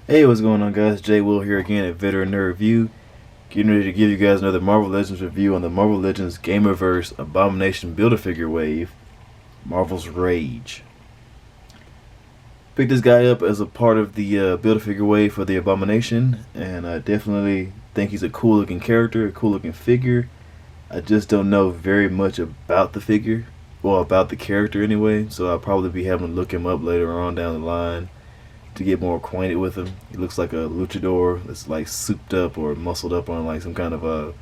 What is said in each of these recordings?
Hey, what's going on, guys? Jay Will here again at Veteran Nerd Review. Getting ready to give you guys another Marvel Legends review on the Marvel Legends Gamerverse Abomination Build-A-Figure wave, Marvel's Rage. Picked this guy up as a part of the Build-A-Figure wave for the Abomination, and I definitely think he's a cool-looking character, a cool-looking figure. I just don't know very much about the figure, well, about the character anyway, so I'll probably be having to look him up later on down the line to get more acquainted with him. He looks like a luchador that's like souped up or muscled up on like some kind of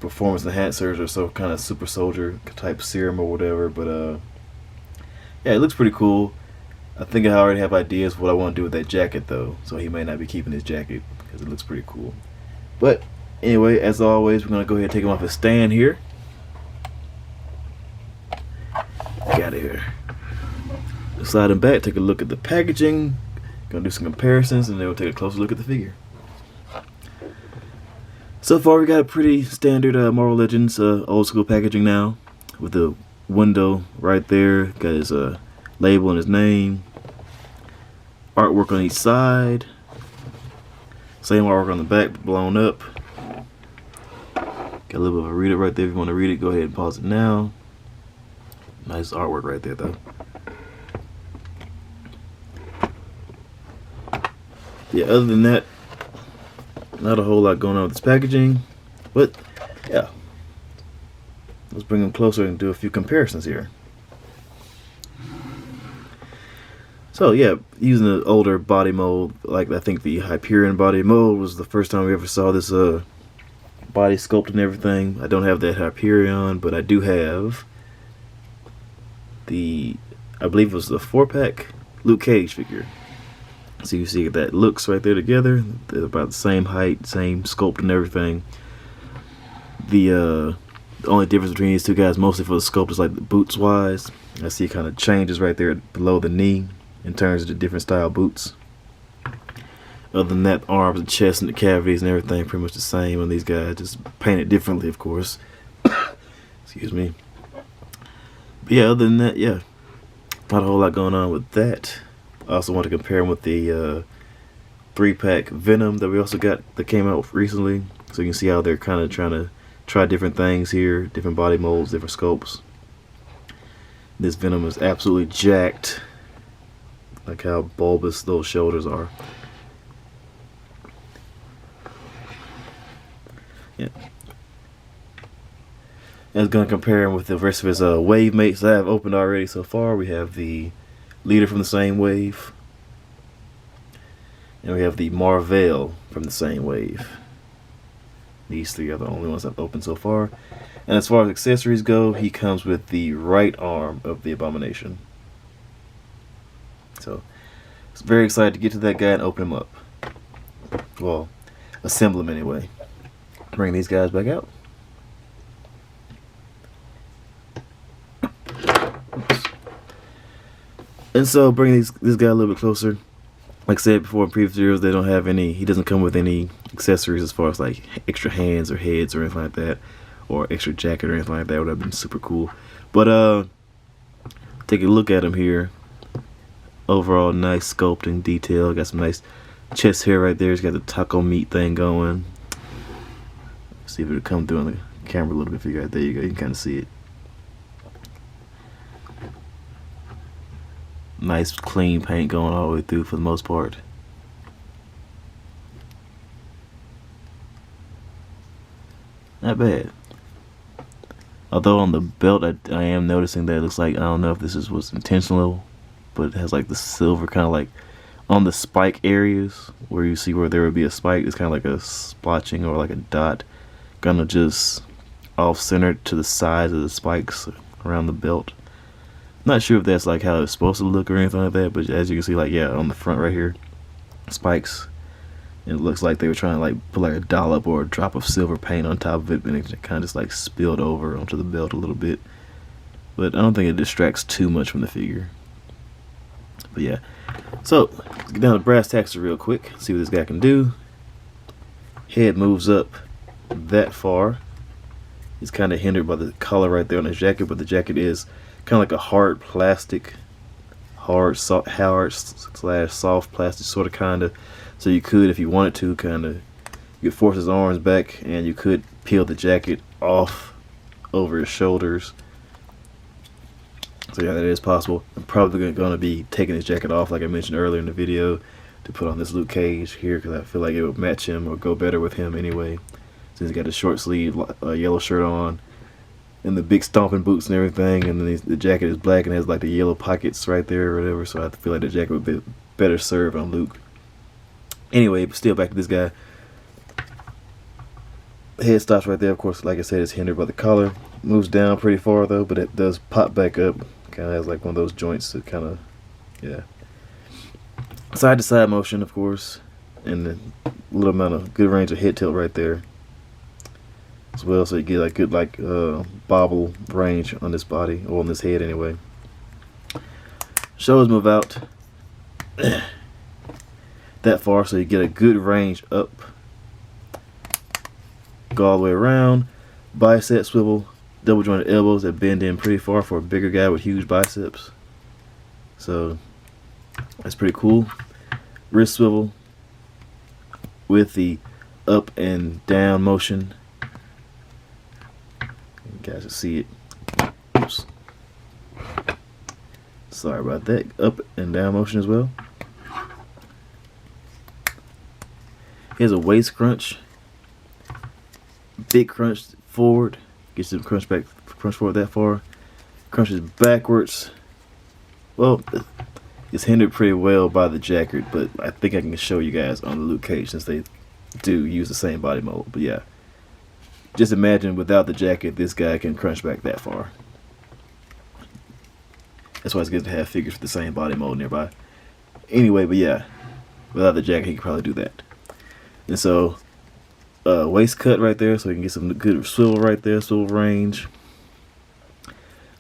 performance enhancers or some kind of super soldier type serum or whatever. But yeah, it looks pretty cool. I think I already have ideas what I want to do with that jacket though, so he may not be keeping his jacket because it looks pretty cool. But anyway, as always, we're gonna go ahead and take him off his stand here. Get out of here. Slide him back, take a look at the packaging. Gonna do some comparisons and then we'll take a closer look at the figure. So far we got a pretty standard Marvel Legends old school packaging now, with the window right there, got his label and his name, artwork on each side, same artwork on the back but blown up. Got a little bit of a read it right there. If you want to read it, go ahead and pause it now. Nice artwork right there though. Yeah, other than that, not a whole lot going on with this packaging, but yeah, let's bring them closer and do a few comparisons here. So yeah, using the older body mold, like I think the Hyperion body mold was the first time we ever saw this body sculpt and everything. I don't have that Hyperion, but I do have the, I believe it was the 4-pack Luke Cage figure. So you see that looks right there together. They're about the same height, same sculpt and everything. The only difference between these two guys, mostly for the sculpt, is like the boots wise. I see it kind of changes right there below the knee in terms of the different style boots. Other than that, arms and chest and the cavities and everything pretty much the same on these guys, just painted differently, of course. Excuse me. But yeah, other than that, yeah, not a whole lot going on with that. I also want to compare them with the 3-pack Venom that we also got that came out recently, so you can see how they're kind of trying to try different things here, different body molds, different sculpts. This Venom is absolutely jacked, like how bulbous those shoulders are. Yeah. I was going to compare him with the rest of his wave mates that I've opened already so far. We have the leader from the same wave, and we have the Marvel from the same wave. These three are the only ones I've opened so far. And as far as accessories go, he comes with the right arm of the Abomination. So, I'm very excited to get to that guy and open him up. Well, assemble him anyway. Bring these guys back out. And so bringing this guy a little bit closer, like I said before in previous videos, they don't have any, he doesn't come with any accessories as far as like extra hands or heads or anything like that, or extra jacket or anything like that. Would have been super cool. But take a look at him here. Overall nice sculpting detail. Got some nice chest hair right there. He's got the taco meat thing going. See if it'll come through on the camera a little bit for you guys. There you go, you can kind of see it. Nice clean paint going all the way through for the most part. Not bad. Although on the belt I am noticing that it looks like, I don't know if this was intentional, but it has like the silver kind of like on the spike areas where you see where there would be a spike. It's kind of like a splotching or like a dot, kind of just off-centered to the sides of the spikes around the belt. Not sure if that's like how it's supposed to look or anything like that, but as you can see, like, yeah, on the front right here, spikes. And it looks like they were trying to like put like a dollop or a drop of silver paint on top of it, and it kind of just like spilled over onto the belt a little bit. But I don't think it distracts too much from the figure. But yeah, so let's get down to brass tacks real quick, see what this guy can do. Head moves up that far. He's kind of hindered by the collar right there on his jacket, but the jacket is kind of like a hard plastic hard slash soft plastic, sort of, kind of. So you could, if you wanted to, kind of, you could force his arms back, and you could peel the jacket off over his shoulders. So yeah, that is possible. I'm probably going to be taking his jacket off, like I mentioned earlier in the video, to put on this Luke Cage here, because I feel like it would match him or go better with him anyway, since he's got a short sleeve yellow shirt on and the big stomping boots and everything, and then the jacket is black and has like the yellow pockets right there or whatever, so I feel like the jacket would be better served on Luke. Anyway, but still, back to this guy. Head stops right there. Of course, like I said, it's hindered by the collar. Moves down pretty far though, but it does pop back up. Kind of has like one of those joints that kind of, yeah. Side to side motion, of course, and a little amount of good range of head tilt right there as well, so you get like good bobble range on this body, or on this head anyway. Shoulders move out that far, so you get a good range up. Go all the way around. Bicep swivel, double jointed elbows that bend in pretty far for a bigger guy with huge biceps. So that's pretty cool. Wrist swivel with the up and down motion. You guys can see it. Oops. Sorry about that. Up and down motion as well. Here's a waist crunch. Big crunch forward. Gets him crunch forward that far. Crunches backwards. Well, it's hindered pretty well by the jacket, but I think I can show you guys on the Luke Cage, since they do use the same body mold. But yeah, just imagine without the jacket, this guy can crunch back that far. That's why it's good to have figures with the same body mold nearby. Anyway, but yeah, without the jacket, he can probably do that. And so, waist cut right there, so you can get some good swivel right there, swivel range.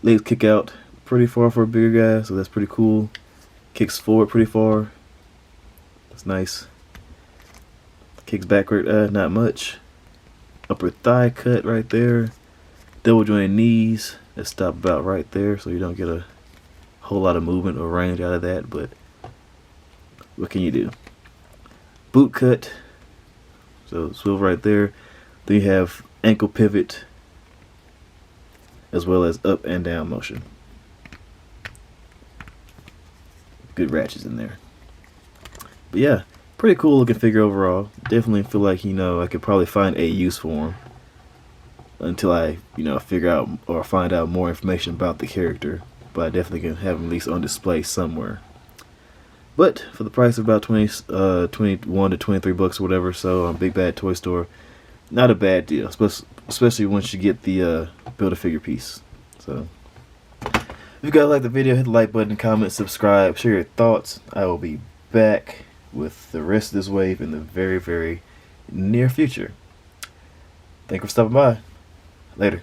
Legs kick out pretty far for a bigger guy, so that's pretty cool. Kicks forward pretty far. That's nice. Kicks backward, not much. Upper thigh cut right there. Double jointed knees that stop about right there, so you don't get a whole lot of movement or range out of that, but what can you do? Boot cut. So swivel right there. Then you have ankle pivot, as well as up and down motion. Good ratchets in there. But yeah, pretty cool looking figure overall. Definitely feel like, I could probably find a use for him until I, figure out or find out more information about the character. But I definitely can have him at least on display somewhere. But for the price of about 21 to 23 bucks or whatever, so on Big Bad Toy Store, not a bad deal, especially once you get the Build-A-Figure piece. So if you guys like the video, hit the like button, comment, subscribe, share your thoughts. I will be back with the rest of this wave in the very, very near future. Thank you for stopping by. Later.